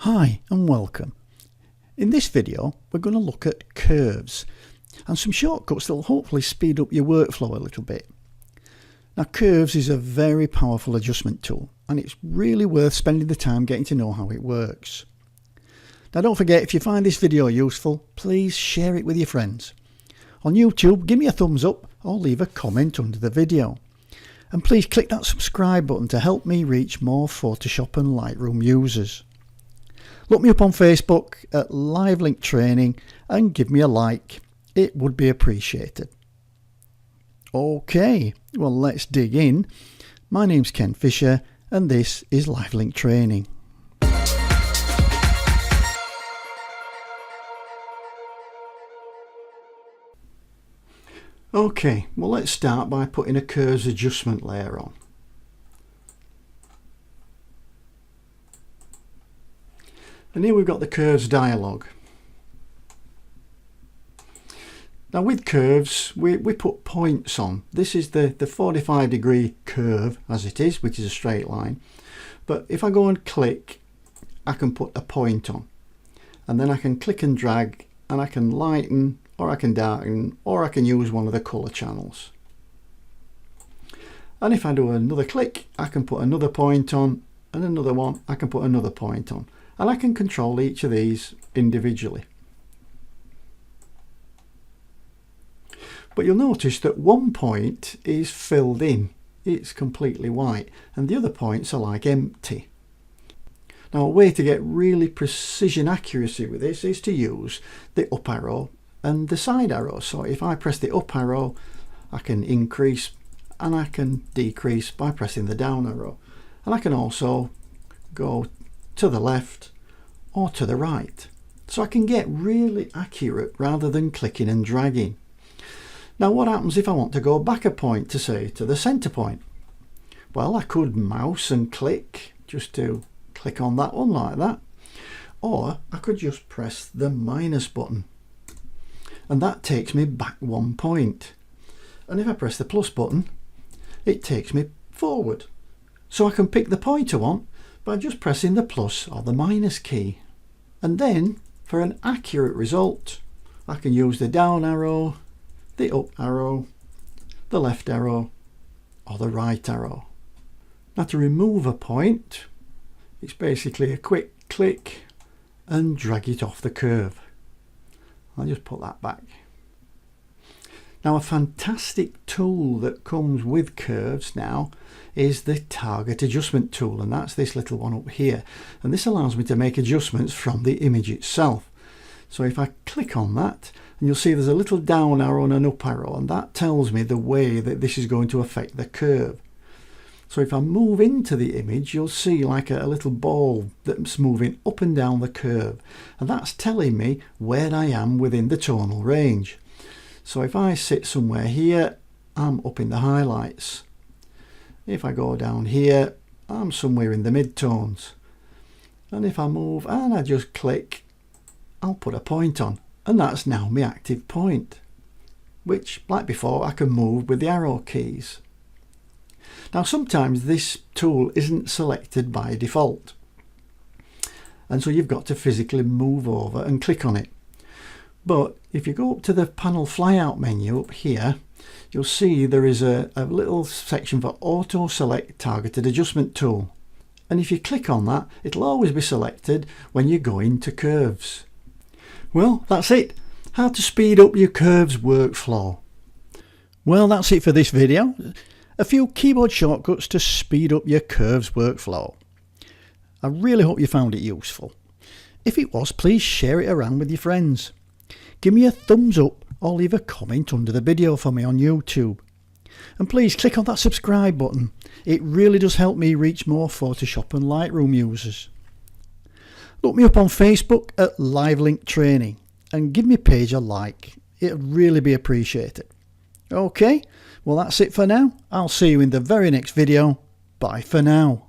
Hi and welcome. In this video we're going to look at curves and some shortcuts that will hopefully speed up your workflow a little bit. Now curves is a very powerful adjustment tool and it's really worth spending the time getting to know how it works. Now don't forget, if you find this video useful, please share it with your friends. On YouTube, give me a thumbs up or leave a comment under the video. And please click that subscribe button to help me reach more Photoshop and Lightroom users. Look me up on Facebook at LiveLink Training and give me a like. It would be appreciated. Okay, well let's dig in. My name's Ken Fisher and this is LiveLink Training. Okay, well let's start by putting a curves adjustment layer on. And here we've got the curves dialog. Now with curves we put points on. This is the 45-degree curve as it is, which is a straight line. But if I go and click, I can put a point on. And then I can click and drag and I can lighten or I can darken or I can use one of the colour channels. And if I do another click, I can put another point on, and another one, I can put another point on. And I can control each of these individually. But you'll notice that one point is filled in. It's completely white. And the other points are like empty. Now a way to get really precision accuracy with this is to use the up arrow and the side arrow. So if I press the up arrow, I can increase and I can decrease by pressing the down arrow. And I can also go to the left or to the right. So I can get really accurate rather than clicking and dragging. Now what happens if I want to go back a point to, say, to the center point? Well, I could mouse and click, just to click on that one like that. Or I could just press the minus button. And that takes me back 1 point. And if I press the plus button, it takes me forward. So I can pick the point I want by just pressing the plus or the minus key. And then for an accurate result, I can use the down arrow, the up arrow, the left arrow or the right arrow. Now to remove a point, it's basically a quick click and drag it off the curve. I'll just put that back. Now a fantastic tool that comes with curves now is the target adjustment tool, and that's this little one up here, and this allows me to make adjustments from the image itself. So if I click on that, and you'll see there's a little down arrow and an up arrow, and that tells me the way that this is going to affect the curve. So if I move into the image, you'll see like a little ball that's moving up and down the curve, and that's telling me where I am within the tonal range. So if I sit somewhere here, I'm up in the highlights. If I go down here, I'm somewhere in the mid-tones. And if I move and I just click, I'll put a point on, and that's now my active point, which, like before, I can move with the arrow keys. Now sometimes this tool isn't selected by default, and so you've got to physically move over and click on it. But if you go up to the panel flyout menu up here, you'll see there is a little section for auto select targeted adjustment tool, and if you click on that, it'll always be selected when you go into curves. Well, that's it. How to speed up your curves workflow. Well, that's it for this video. A few keyboard shortcuts to speed up your curves workflow. I really hope you found it useful. If it was, please share it around with your friends. Give me a thumbs up or leave a comment under the video for me on YouTube. And please click on that subscribe button. It really does help me reach more Photoshop and Lightroom users. Look me up on Facebook at LiveLink Training and give my page a like. It'd really be appreciated. Okay, well that's it for now. I'll see you in the very next video. Bye for now.